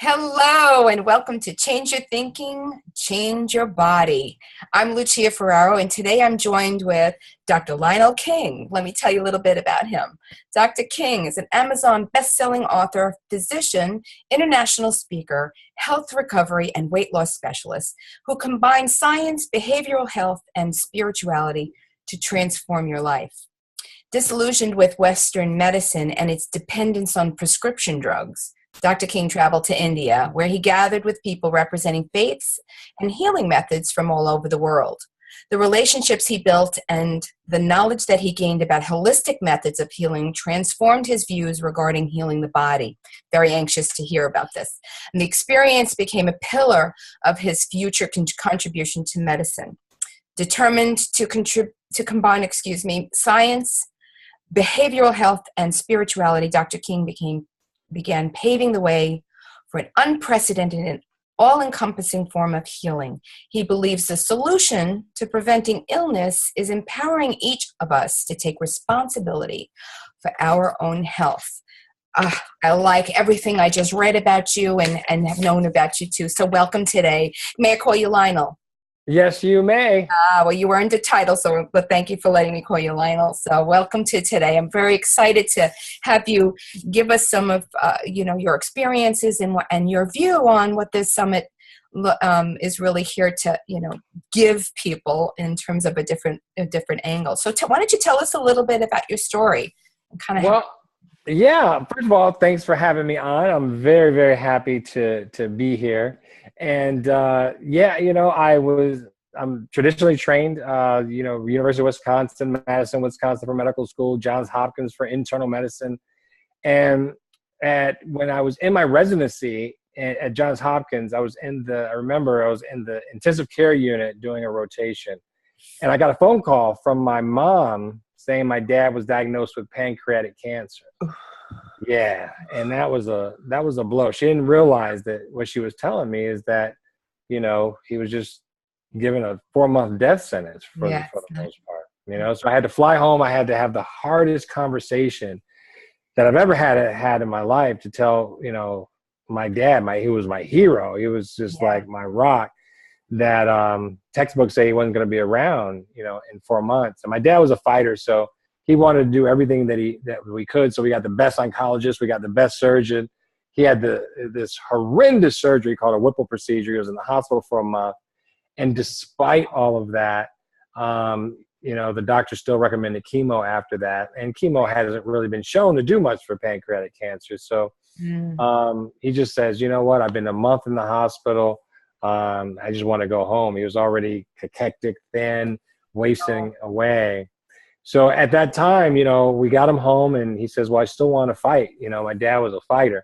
Hello and welcome to Change Your Thinking, Change Your Body. I'm Lucia Ferraro and today I'm joined with Dr. Linell King. Let me tell you a little bit about him. Dr. King is an Amazon best-selling author, physician, international speaker, health recovery, and weight loss specialist who combines science, behavioral health, and spirituality to transform your life. Disillusioned with Western medicine and its dependence on prescription drugs, Dr. King traveled to India, where he gathered with people representing faiths and healing methods from all over the world. The relationships he built and the knowledge that he gained about holistic methods of healing transformed his views regarding healing the body. Very anxious to hear about this. And the experience became a pillar of his future contribution to medicine. Determined to combine science, behavioral health, and spirituality, Dr. King began paving the way for an unprecedented and all-encompassing form of healing. He believes the solution to preventing illness is empowering each of us to take responsibility for our own health. I like everything I just read about you and have known about you too. So welcome today. May I call you Linell? Yes, you may. Well, you earned a title, but thank you for letting me call you Linell. So welcome to today. I'm very excited to have you give us some of your experiences and your view on what this summit is really here to give people in terms of a different angle. So why don't you tell us a little bit about your story and Yeah. First of all, thanks for having me on. I'm very, very happy to be here. And I'm traditionally trained, University of Wisconsin, Madison, Wisconsin for medical school, Johns Hopkins for internal medicine. And when I was in my residency at Johns Hopkins, I was in the intensive care unit doing a rotation. And I got a phone call from my mom saying my dad was diagnosed with pancreatic cancer. Yeah, and that was a blow. She didn't realize that what she was telling me is that, he was just given a 4-month death sentence for the most part. So I had to fly home. I had to have the hardest conversation that I've ever had in my life to tell, my dad, he was my hero. He was just like my rock. That textbooks say he wasn't going to be around, in 4 months. And my dad was a fighter, so he wanted to do everything that we could. So we got the best oncologist, we got the best surgeon. He had this horrendous surgery called a Whipple procedure. He was in the hospital for a month, and despite all of that, the doctor still recommended chemo after that, and chemo hasn't really been shown to do much for pancreatic cancer. So he just says, you know what? I've been a month in the hospital. I just want to go home. He was already cachectic, thin, wasting away. So at that time, we got him home and he says, well, I still want to fight. My dad was a fighter.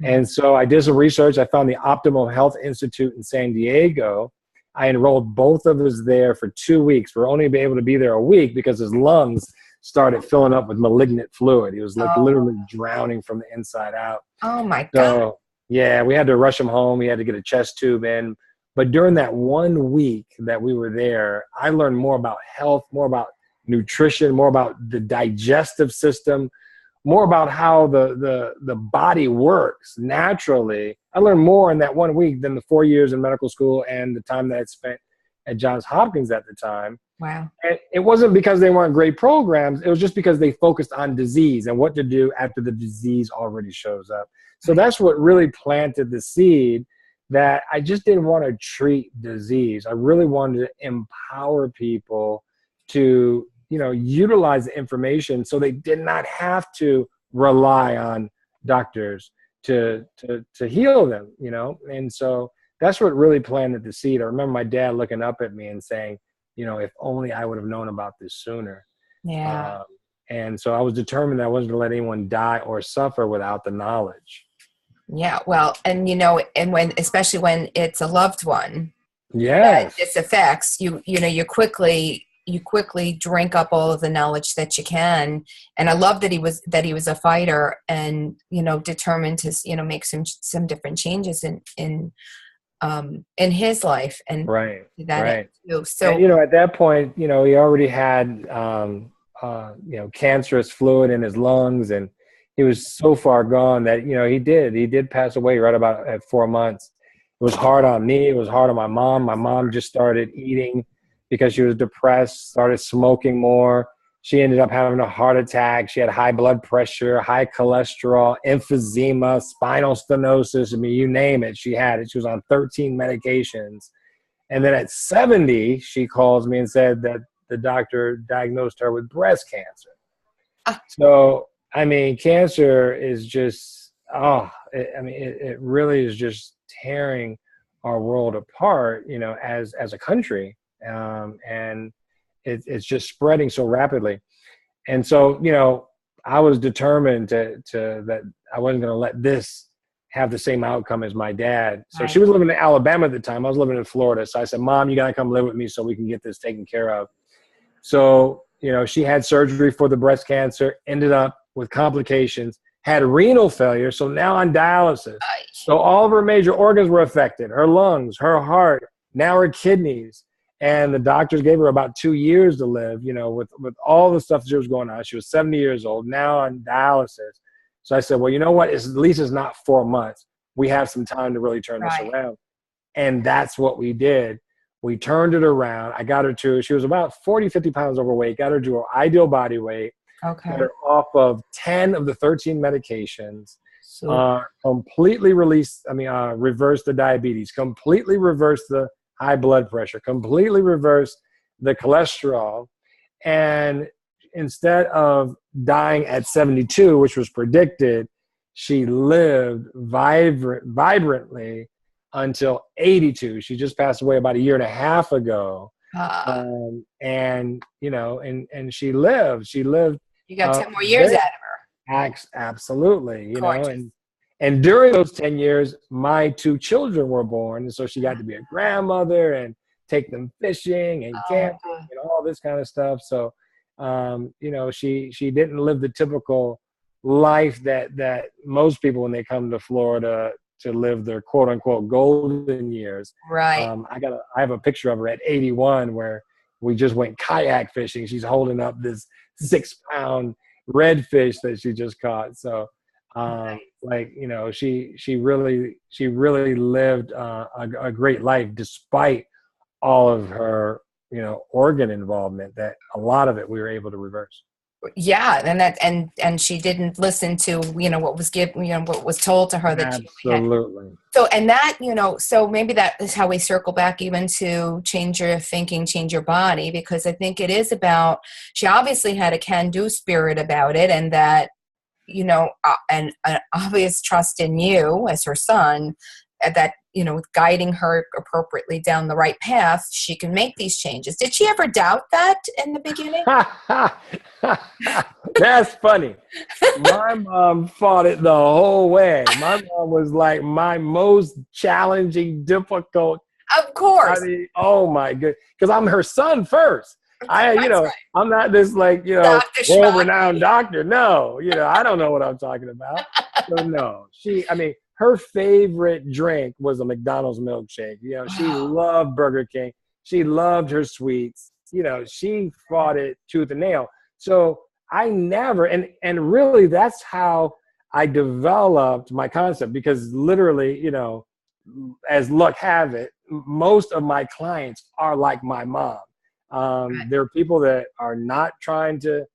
And so I did some research. I found the Optimal Health Institute in San Diego. I enrolled both of us there for 2 weeks. We're only able to be there a week because his lungs started filling up with malignant fluid. He was literally drowning from the inside out. Oh my God. So, yeah, we had to rush him home. He had to get a chest tube in. But during that 1 week that we were there, I learned more about health, more about nutrition, more about the digestive system, more about how the body works naturally. I learned more in that 1 week than the 4 years in medical school and the time that I'd spent at Johns Hopkins at the time. Wow. And it wasn't because they weren't great programs. It was just because they focused on disease and what to do after the disease already shows up. So that's what really planted the seed that I just didn't want to treat disease. I really wanted to empower people to, utilize the information so they did not have to rely on doctors to heal them, And so that's what really planted the seed. I remember my dad looking up at me and saying, if only I would have known about this sooner. Yeah. And so I was determined that I wasn't going to let anyone die or suffer without the knowledge. Yeah. Well, and especially when it's a loved one, yes, that this affects you, you quickly drink up all of the knowledge that you can. And I love that he was a fighter and, determined to, make some different changes in his life. And right. Too. So, and, at that point, he already had, cancerous fluid in his lungs, and he was so far gone that, he did pass away right about at 4 months. It was hard on me. It was hard on my mom. My mom just started eating because she was depressed, started smoking more. She ended up having a heart attack. She had high blood pressure, high cholesterol, emphysema, spinal stenosis. I mean, you name it, she had it. She was on 13 medications. And then at 70, she calls me and said that the doctor diagnosed her with breast cancer. So, I mean, cancer is just, it really is just tearing our world apart, as a country. And it's just spreading so rapidly. And so, I was determined to that I wasn't going to let this have the same outcome as my dad. So she was living in Alabama at the time. I was living in Florida. So I said, Mom, you got to come live with me so we can get this taken care of. So, she had surgery for the breast cancer, ended up with complications, had renal failure. So now on dialysis. So all of her major organs were affected, her lungs, her heart, now her kidneys. And the doctors gave her about 2 years to live, with all the stuff that she was going on. She was 70 years old, now on dialysis. So I said, well, you know what? At least it's not 4 months. We have some time to really turn this around. And that's what we did. We turned it around. I got her she was about 40, 50 pounds overweight, got her to her ideal body weight, got her off of 10 of the 13 medications, completely reversed the diabetes, completely reversed the high blood pressure, completely reversed the cholesterol. And instead of dying at 72, which was predicted, she lived vibrantly until 82. She just passed away about a year and a half ago. And she lived. You got 10 more years out of her. Absolutely. And during those 10 years, my 2 children were born. And so she got to be a grandmother and take them fishing and camping and all this kind of stuff. So, she didn't live the typical life that most people, when they come to Florida to live their quote unquote golden years. Right. I have a picture of her at 81 where we just went kayak fishing. She's holding up this 6-pound redfish that she just caught. So, she really lived a great life despite all of her, organ involvement, that a lot of it we were able to reverse. Yeah. And she didn't listen to, what was given, what was told to her that absolutely. So, and that, so maybe that is how we circle back even to change your thinking, change your body, because I think it is about, she obviously had a can-do spirit about it, and that, an obvious trust in you as her son, that, guiding her appropriately down the right path, she can make these changes. Did she ever doubt that in the beginning? That's funny. My mom fought it the whole way. My mom was like my most challenging, difficult. Of course. I mean, oh my goodness. Because I'm her son first. I'm not this world-renowned doctor. No, I don't know what I'm talking about. So no, her favorite drink was a McDonald's milkshake. She loved Burger King. She loved her sweets. She fought it tooth and nail. So I never, and really that's how I developed my concept, because literally, as luck have it, most of my clients are like my mom. They're people that are not trying to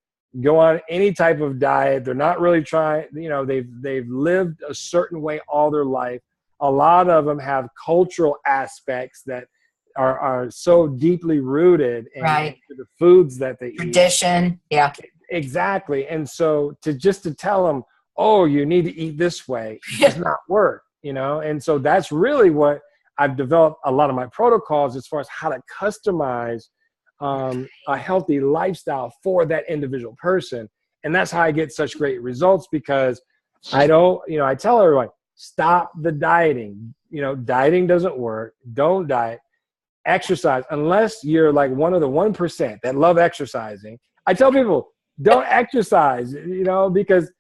go on any type of diet. They're not really trying, they've lived a certain way all their life. A lot of them have cultural aspects that are so deeply rooted in the foods that they eat. Tradition. Yeah. Exactly. And so to tell them, oh, you need to eat this way, does not work, And so that's really what I've developed a lot of my protocols as far as how to customize a healthy lifestyle for that individual person. And that's how I get such great results, because I tell everyone, stop the dieting. Dieting doesn't work. Don't diet. Exercise, unless you're like one of the 1% that love exercising. I tell people, don't exercise, because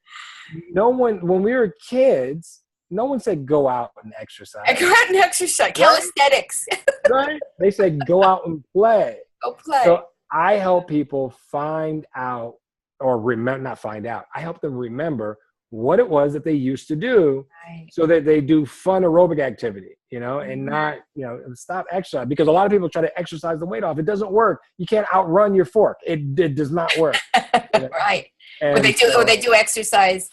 when we were kids, no one said go out and exercise. Go out and exercise. Calisthenics. Right? They said go out and play. Go play. So I help people find out, or not find out. I help them remember what it was that they used to do, Right. so that they do fun aerobic activity, and Mhm. not, stop exercise, because a lot of people try to exercise the weight off. It doesn't work. You can't outrun your fork. It does not work. You know? Right. Or And they so, do exercise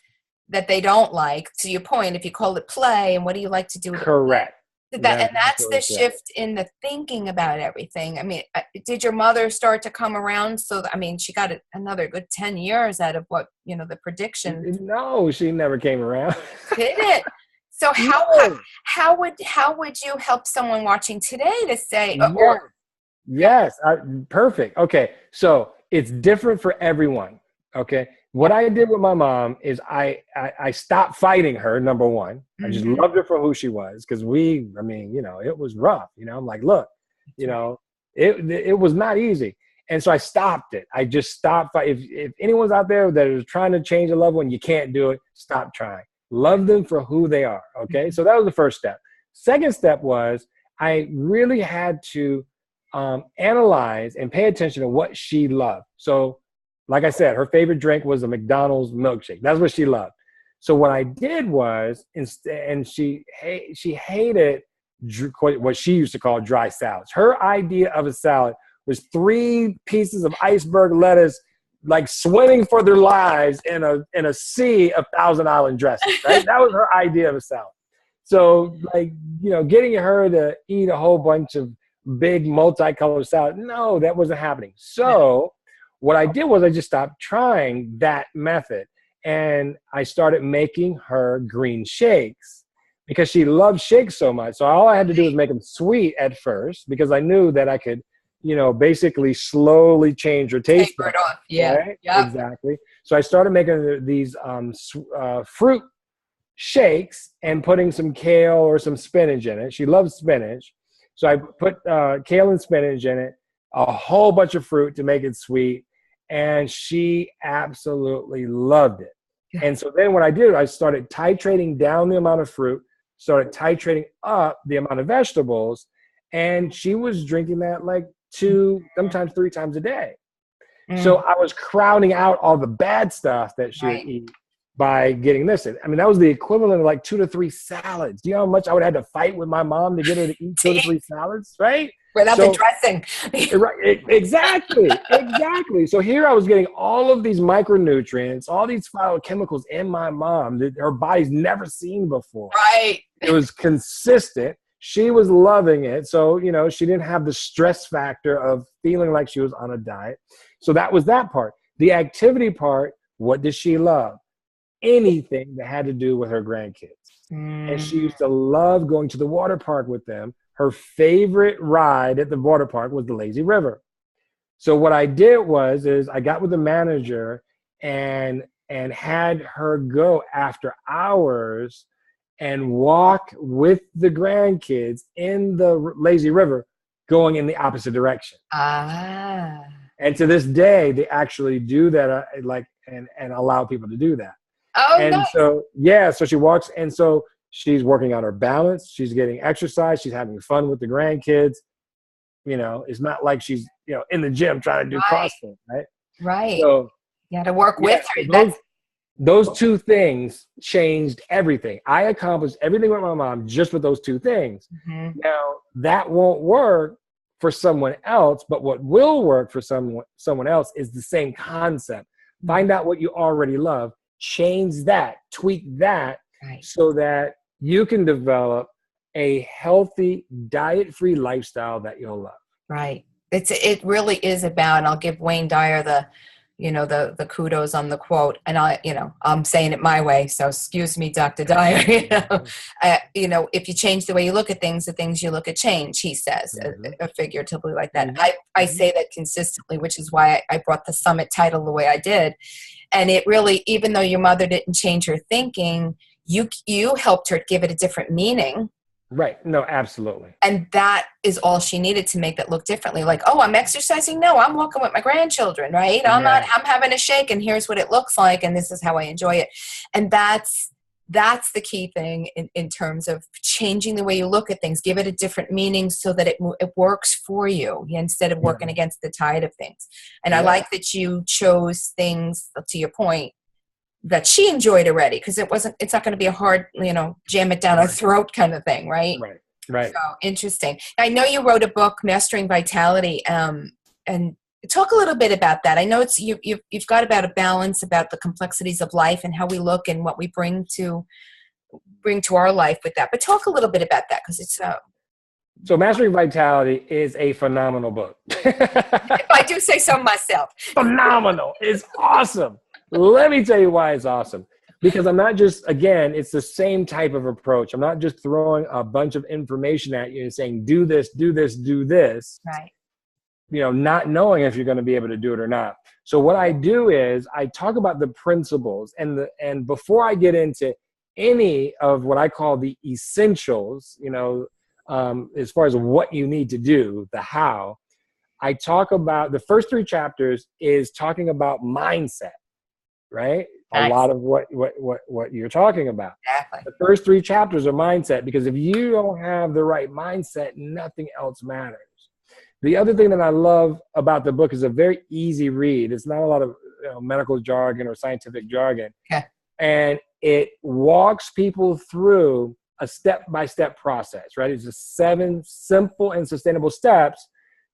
that they don't like. To your point, if you call it play, and what do you like to do with the play? correct. That is That's the absolutely correct. shift in the thinking about everything. I mean, did your mother start to come around? So, I mean, she got another good 10 years out of what, the prediction. No, she never came around. Did it? So No. how would you help someone watching today to say, Yes. Yes. Perfect. Okay. So it's different for everyone. Okay. What I did with my mom is I stopped fighting her. Number one, I just Mhm. loved her for who she was, because it was rough. I'm like, look, you know, it was not easy. And so I stopped it. I just stopped. If anyone's out there that is trying to change a loved one, you can't do it. Stop trying. Love them for who they are. Okay. So that was the first step. Second step was I really had to analyze and pay attention to what she loved. So, like I said, her favorite drink was a McDonald's milkshake. That's what she loved. So what I did was, and she hated what she used to call dry salads. Her idea of a salad was 3 pieces of iceberg lettuce, like swimming for their lives in a sea of Thousand Island dressing. Right, that was her idea of a salad. So, like, getting her to eat a whole bunch of big multicolored salad, no, that wasn't happening. So what I did was I just stopped trying that method, and I started making her green shakes, because she loved shakes so much. So all I had to do was make them sweet at first, because I knew that I could, basically slowly change her taste Taper buds. it off. Yeah. Right? Yep. Exactly. So I started making these fruit shakes and putting some kale or some spinach in it. She loves spinach. So I put kale and spinach in it, a whole bunch of fruit to make it sweet. And she absolutely loved it. And so then what I did, I started titrating down the amount of fruit, started titrating up the amount of vegetables. And she was drinking that like 2, sometimes 3 times a day. So Mm, I was crowding out all the bad stuff that she would right. eat by getting this. I mean, that was the equivalent of like 2 to 3 salads. Do you know how much I would have had to fight with my mom to get her to eat 2 to 3 salads, right? Without the So, dressing. right, exactly. So here I was getting all of these micronutrients, all these phytochemicals in my mom that her body's never seen before. Right. It was consistent. She was loving it. So, she didn't have the stress factor of feeling like she was on a diet. So that was that part. The activity part, what did she love? Anything that had to do with her grandkids. And Mm, she used to love going to the water park with them. Her favorite ride at the water park was the lazy river. So what I did is I got with the manager and had her go after hours and walk with the grandkids in the lazy river, going in the opposite direction. ah. And to this day, they actually do that, and allow people to do that. Oh, And nice. so, yeah, so she walks, and so she's working on her balance. She's getting exercise. She's having fun with the grandkids. It's not like she's, in the gym trying to do Right. CrossFit, right? Right. So, You got to work yeah, with so her. That's those 2 things changed everything. I accomplished everything with my mom just with those 2 things. mhm. Now, that won't work for someone else, but what will work for someone else is the same concept. Find out what you already love, change that, tweak that, Right. so that you can develop a healthy, diet-free lifestyle that you'll love. Right. It really is about, and I'll give Wayne Dyer the kudos on the quote, and I'm saying it my way, so excuse me, Dr. Dyer. If you change the way you look at things, the things you look at change, he says, Mm-hmm. figuratively like that. Mm-hmm. I say that consistently, which is why I brought the summit title the way I did. And it really, even though your mother didn't change her thinking, you helped her give it a different meaning. Right. No, absolutely. And that is all she needed to make it look differently. Like, oh, I'm exercising? No, I'm walking with my grandchildren, right? Right. I'm having a shake, and here's what it looks like, and this is how I enjoy it. And that's the key thing in terms of changing the way you look at things. Give it a different meaning so that it works for you instead of working against the tide of things. And I Yeah. like that you chose things, to your point, that she enjoyed already, because it's not going to be a hard, jam it down our throat kind of thing, right? Right. So interesting. I know you wrote a book, Mastering Vitality, and talk a little bit about that. I know you've got about a balance about the complexities of life and how we look and what we bring to our life with that. But talk a little bit about that, because it's So Mastering Vitality is a phenomenal book. if I do say so myself. Phenomenal. It's awesome. Let me tell you why it's awesome. Because I'm not just, again, it's the same type of approach. I'm not just throwing a bunch of information at you and saying, do this, do this, do this. Right. Not knowing if you're going to be able to do it or not. So what I do is I talk about the principles, and before I get into any of what I call the essentials, as far as what you need to do, the how, I talk about the first 3 chapters is talking about mindset, right? Nice. A lot of what you're talking about. Exactly. The first 3 chapters are mindset, because if you don't have the right mindset, nothing else matters. The other thing that I love about the book is a very easy read. It's not a lot of medical jargon or scientific jargon. Okay. And it walks people through a step-by-step process, right? It's just 7 simple and sustainable steps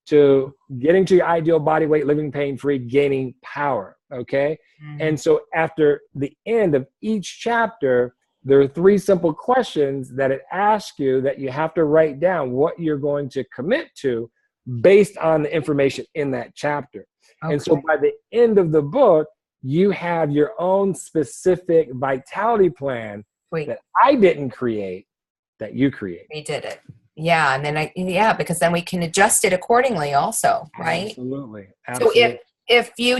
to getting to your ideal body weight, living pain-free, gaining power, okay? Mm-hmm. And so after the end of each chapter, there are 3 simple questions that it asks you that you have to write down what you're going to commit to based on the information in that chapter. Okay. And so by the end of the book, you have your own specific vitality plan that I didn't create, that you create. We did it. Yeah. And then because then we can adjust it accordingly also, right? Absolutely. So if you,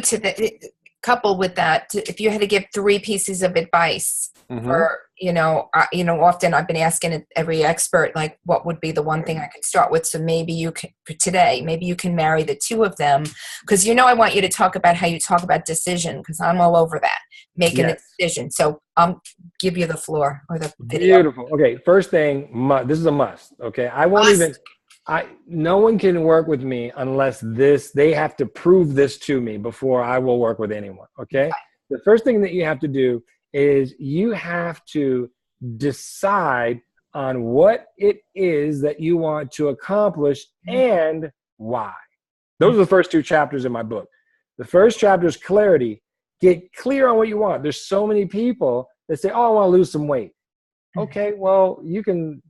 coupled with that, if you had to give 3 pieces of advice for, often I've been asking every expert, like, what would be the one thing I could start with? So maybe you can, for today, maybe you can marry the 2 of them, because I want you to talk about how you talk about decision, because I'm all over that, making a decision. So I'll give you the floor or the video. Beautiful. Okay, first thing, this is a must. Okay, I won't even. No one can work with me unless they have to prove this to me before I will work with anyone. Okay. The first thing that you have to do is you have to decide on what it is that you want to accomplish and why. Those are the first 2 chapters in my book. The first chapter is clarity. Get clear on what you want. There's so many people that say, oh, I want to lose some weight. Okay, well, you can,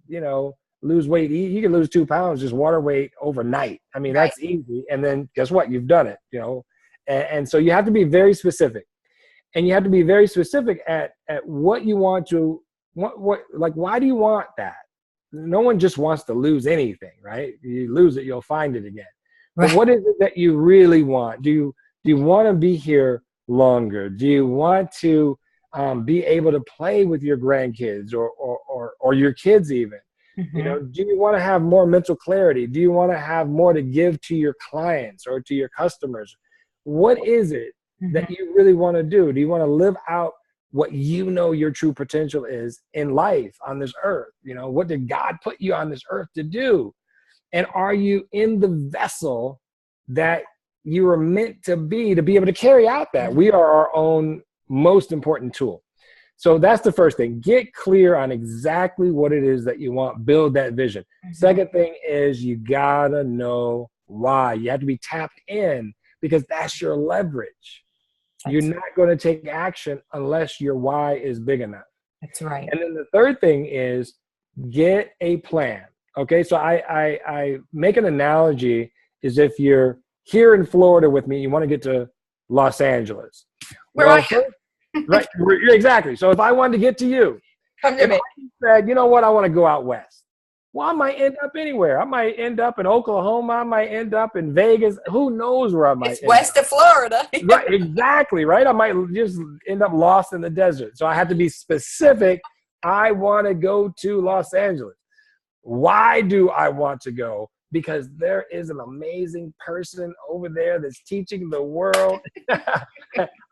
lose weight. You can lose 2 pounds, just water weight overnight. I mean, that's easy. And then guess what? You've done it, And so you have to be very specific. And you have to be very specific at what you want to, why do you want that? No one just wants to lose anything, right? You lose it, you'll find it again. Right. But what is it that you really want? Do you want to be here longer? Do you want to be able to play with your grandkids or your kids even? Mm-hmm. Do you want to have more mental clarity? Do you want to have more to give to your clients or to your customers? What is it that you really want to do? Do you want to live out what your true potential is in life on this earth? What did God put you on this earth to do? And are you in the vessel that you were meant to be able to carry out that? We are our own most important tool. So that's the first thing. Get clear on exactly what it is that you want. Build that vision. Mm-hmm. Second thing is you gotta know why. You have to be tapped in, because that's your leverage. You're not going to take action unless your why is big enough. That's right. And then the third thing is get a plan. Okay, so I make an analogy as if you're here in Florida with me, you want to get to Los Angeles. Right, exactly. So if I wanted to get to you, come to me. I said, you know what, I want to go out west. Well, I might end up anywhere. I might end up in Oklahoma. I might end up in Vegas. Who knows where I might end west up. Of Florida. Right, exactly, right? I might just end up lost in the desert. So I have to be specific. I want to go to Los Angeles. Why do I want to go? Because there is an amazing person over there that's teaching the world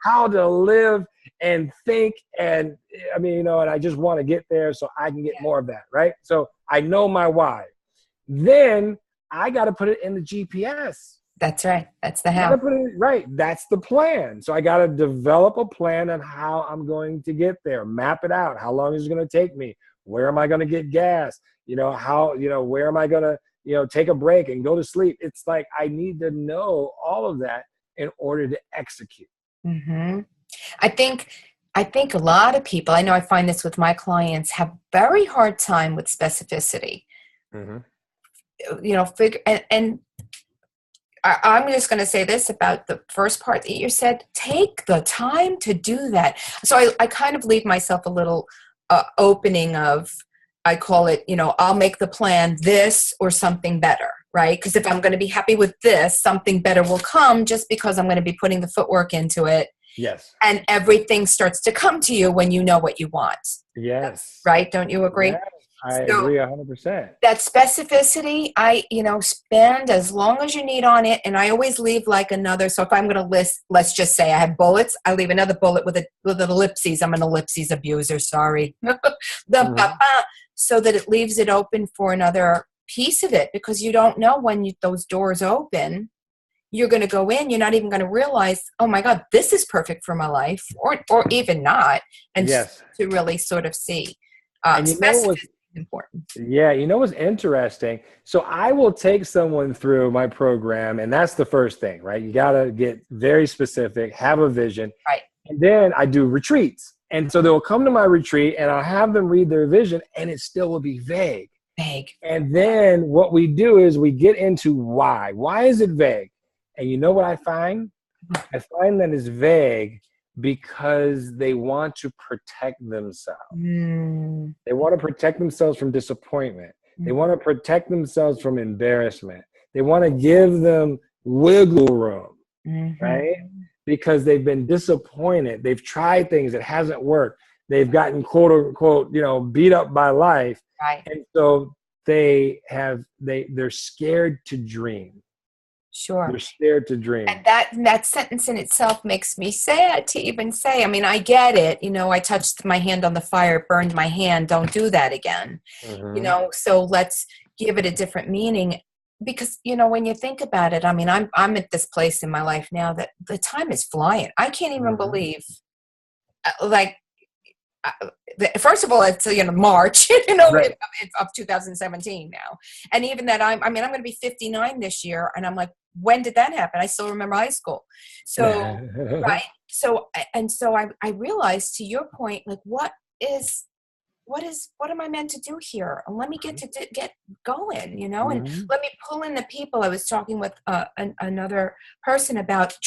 how to live and think. And and I just want to get there so I can get more of that, right? So I know my why. Then I got to put it in the GPS. That's right. That's the I gotta how. put it right. That's the plan. So I gotta develop a plan on how I'm going to get there. Map it out. How long is it gonna take me? Where am I gonna get gas? Where am I gonna, take a break and go to sleep? It's like I need to know all of that in order to execute. Hmm. I think a lot of people, I know I find this with my clients, have very hard time with specificity. Mm-hmm. And I'm just going to say this about the first part that you said. Take the time to do that. So I kind of leave myself a little opening of, I call it, I'll make the plan this or something better, right? Because if I'm going to be happy with this, something better will come just because I'm going to be putting the footwork into it. Yes. And everything starts to come to you when you know what you want. Yes. Right? Don't you agree? Yes, I So agree 100%. that specificity, spend as long as you need on it. And I always leave like another. So if I'm going to list, let's just say I have bullets, I leave another bullet with an ellipses. I'm an ellipses abuser. Sorry. Mm-hmm. So that it leaves it open for another piece of it, because you don't know when those doors open, you're going to go in, you're not even going to realize, oh my God, this is perfect for my life, or even not. And Yes. to really sort of see. And Specificity is important. Yeah, what's interesting? So I will take someone through my program, and that's the first thing, right? You got to get very specific, have a vision. Right. And then I do retreats. And so they'll come to my retreat and I'll have them read their vision, and it still will be vague. Vague. And then what we do is we get into why. Why is it vague? And you know what I find? I find that it's vague because they want to protect themselves. Mm. They want to protect themselves from disappointment. They want to protect themselves from embarrassment. They want to give them wiggle room, right? Because they've been disappointed. They've tried things that hasn't worked. They've gotten quote unquote, beat up by life. Right. And so they're scared to dream. Sure. They're scared to dream. And that sentence in itself makes me sad to even say. I mean, I get it. I touched my hand on the fire, it burned my hand. Don't do that again. Mm-hmm. So let's give it a different meaning. Because, when you think about it, I mean, I'm at this place in my life now that the time is flying. I can't even believe, first of all, it's March, Right. of 2017 now, and even that I'm going to be 59 this year, and I'm like, when did that happen? I still remember high school. So right. So I realized, to your point, like what am I meant to do here? And let me get going, and let me pull in the people. I was talking with another person about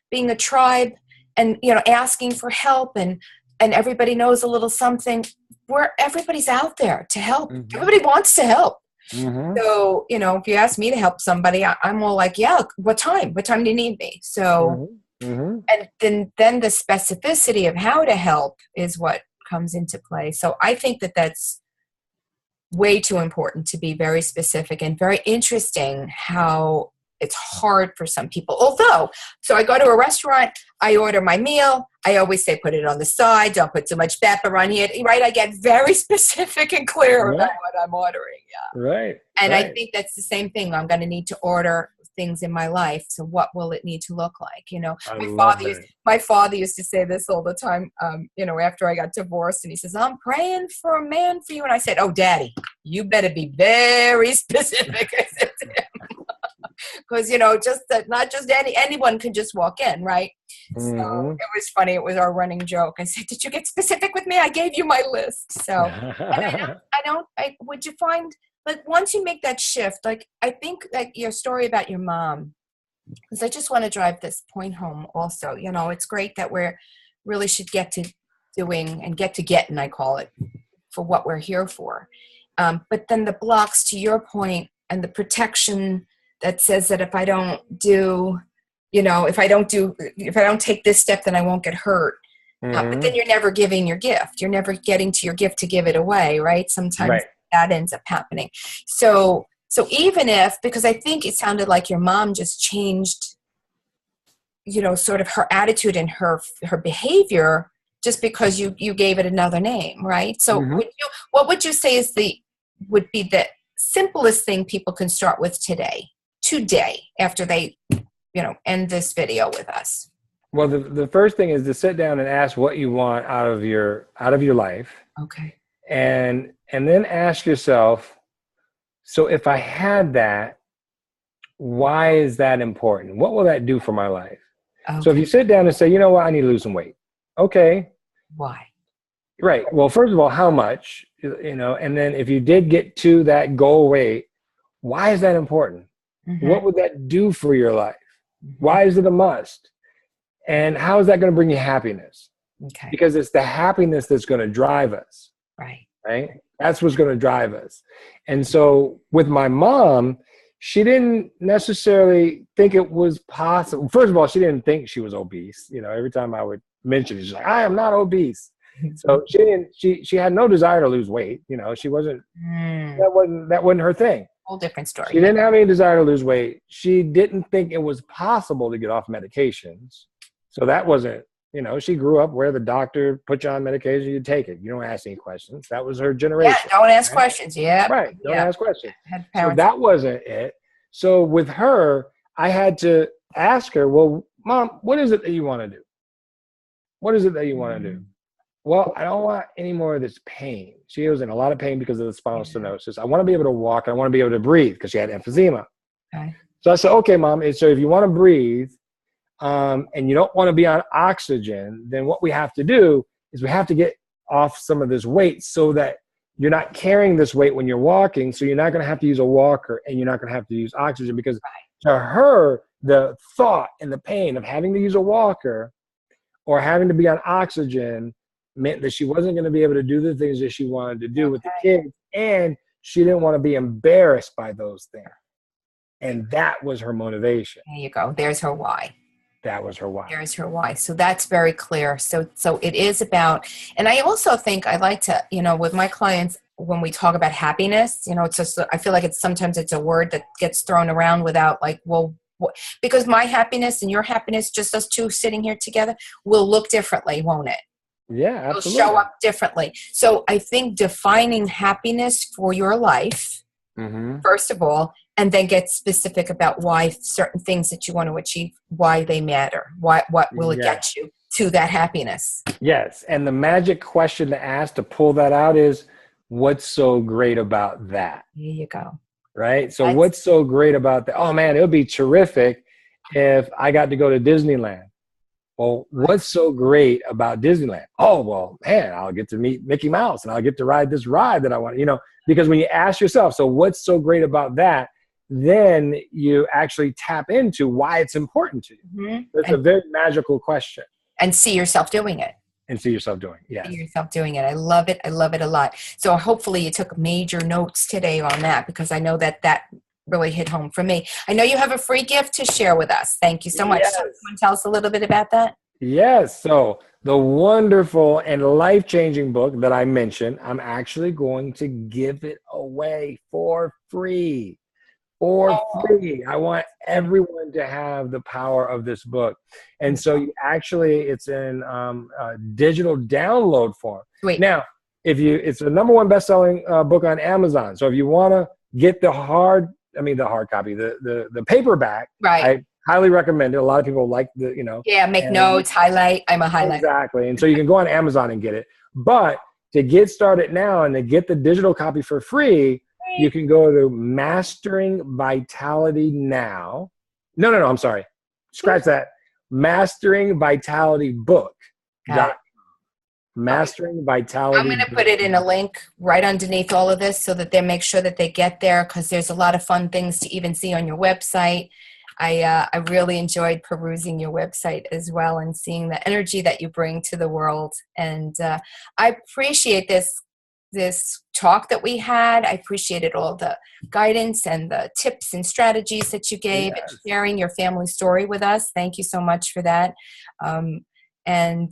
being a tribe, and asking for help, and everybody knows a little something, where everybody's out there to help. Everybody wants to help. So, if you ask me to help somebody, I'm all like, yeah, what time do you need me? So, and then the specificity of how to help is what comes into play. So I think that that's way too important, to be very specific, and very interesting how it's hard for some people. Although, so I go to a restaurant, I order my meal, I always say, put it on the side, don't put too much pepper on here, right? I get very specific and clear about what I'm ordering. Yeah. Right. And I think that's the same thing. I'm going to need to order things in my life. So what will it need to look like? My father used to say this all the time, after I got divorced, and he says, I'm praying for a man for you. And I said, oh, Daddy, you better be very specific. I said to him. Because, just that not just anyone can just walk in, right? So it was funny. It was our running joke. I said, did you get specific with me? I gave you my list. So, and would you find, like, once you make that shift, like, I think that your story about your mom, because I just want to drive this point home also, it's great that we're really should get to doing and get to getting, I call it, for what we're here for. But then the blocks, to your point, and the protection that says that if I don't take this step, then I won't get hurt. But then you're never giving your gift. You're never getting to your gift to give it away, right? Sometimes that ends up happening. So even if, because I think it sounded like your mom just changed, sort of her attitude and her behavior just because you gave it another name, right? So what would you say would be the simplest thing people can start with today? today after they, end this video with us? Well, the first thing is to sit down and ask what you want out of your life, Okay. and then ask yourself, so if I had that, why is that important? What will that do for my life? Okay. So if you sit down and say, you know what, I need to lose some weight. Okay. Why? Right. Well, first of all, how much, and then if you did get to that goal weight, why is that important? Mm-hmm. What would that do for your life? Mm-hmm. Why is it a must? And how is that going to bring you happiness? Okay. Because it's the happiness that's going to drive us. Right. That's what's going to drive us. And so with my mom, she didn't necessarily think it was possible. First of all, she didn't think she was obese. Every time I would mention it, she's like, I am not obese. So she had no desire to lose weight. She wasn't, that wasn't her thing. Whole different story. She didn't have any desire to lose weight. She didn't think it was possible to get off medications. So that wasn't, she grew up where the doctor put you on medication, you take it. You don't ask any questions. That was her generation. Yeah, don't ask questions. Yeah. Right. Don't ask questions. So So that wasn't it. So with her, I had to ask her, well, Mom, what is it that you want to do? What is it that you want to do? Well, I don't want any more of this pain. She was in a lot of pain because of the spinal stenosis. I want to be able to walk. I want to be able to breathe because she had emphysema. Okay. So I said, okay, Mom. And so if you want to breathe, and you don't want to be on oxygen, then what we have to do is we have to get off some of this weight so that you're not carrying this weight when you're walking. So you're not going to have to use a walker and you're not going to have to use oxygen, because to her, the thought and the pain of having to use a walker or having to be on oxygen meant that she wasn't going to be able to do the things that she wanted to do with the kids. And she didn't want to be embarrassed by those things. And that was her motivation. There you go. There's her why. That was her why. There's her why. So that's very clear. So it is about, and I also think I like to, with my clients, when we talk about happiness, it's just, I feel like sometimes it's a word that gets thrown around without like, well, because my happiness and your happiness, just us two sitting here together, will look differently, won't it? Yeah, absolutely. It'll show up differently. So I think defining happiness for your life, first of all, and then get specific about why certain things that you want to achieve, why they matter, what will it get you to that happiness. Yes, and the magic question to ask to pull that out is, what's so great about that? There you go. Right? So what's so great about that? Oh, man, it would be terrific if I got to go to Disneyland. Well, what's so great about Disneyland? Oh, well, man, I'll get to meet Mickey Mouse and I'll get to ride this ride that I want, because when you ask yourself, so what's so great about that? Then you actually tap into why it's important to you. It's a very magical question. And see yourself doing it. And see yourself doing it. Yes. See yourself doing it. I love it. I love it a lot. So hopefully you took major notes today on that, because I know that really hit home for me. I know you have a free gift to share with us. Thank you so much. Yes. So you want to tell us a little bit about that? Yes. So the wonderful and life-changing book that I mentioned, I'm actually going to give it away for free. I want everyone to have the power of this book. And so it's in digital download form. Sweet. Now, it's the number one best-selling book on Amazon. So if you want to get the hard copy, the paperback, right, I highly recommend it. A lot of people like make notes, highlight. I'm a highlighter. Exactly. And so you can go on Amazon and get it. But to get started now and to get the digital copy for free, you can go to Mastering Vitality Now. No, I'm sorry. Scratch that. Mastering Vitality Book. Mastering Vitality. I'm going to put it in a link right underneath all of this so that they make sure that they get there, because there's a lot of fun things to even see on your website. I really enjoyed perusing your website as well and seeing the energy that you bring to the world. And I appreciate this talk that we had. I appreciated all the guidance and the tips and strategies that you gave, and sharing your family story with us. Thank you so much for that. And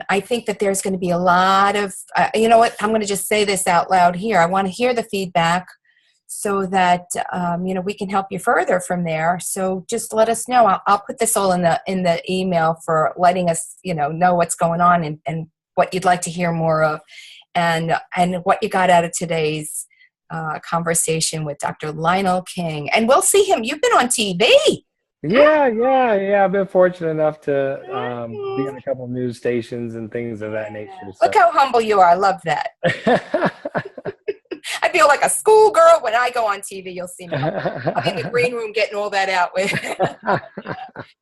I think that there's going to be a lot of, you know what, I'm going to just say this out loud here. I want to hear the feedback so that, we can help you further from there. So just let us know. I'll put this all in the email for letting us, know what's going on and what you'd like to hear more of. And what you got out of today's conversation with Dr. Linell King. And we'll see him. You've been on TV. Yeah. I've been fortunate enough to be on a couple of news stations and things of that nature. So. Look how humble you are. I love that. I feel like a schoolgirl when I go on TV. You'll see me. I'm in the green room getting all that out with,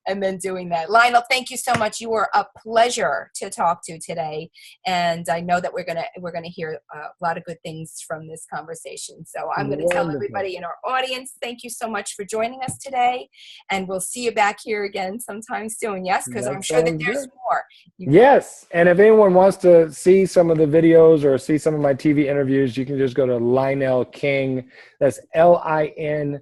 and then doing that. Linell, thank you so much. You were a pleasure to talk to today, and I know that we're gonna hear a lot of good things from this conversation. So I'm going to tell everybody in our audience, thank you so much for joining us today, and we'll see you back here again sometime soon. Yes, because I'm sure that there's more. Yes, and if anyone wants to see some of the videos or see some of my TV interviews, you can just go to Linell King. That's LinellKingMD.com.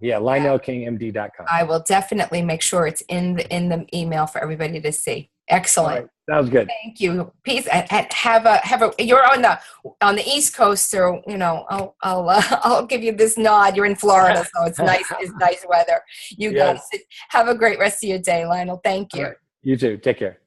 Yeah, LinellKingMD.com. I will definitely make sure it's in the email for everybody to see. Excellent. Right. Sounds good. Thank you. Peace. Have a. You're on the East Coast, so I'll give you this nod. You're in Florida, so it's nice. It's nice weather. You guys have a great rest of your day, Linell. Thank you. Right. You too. Take care.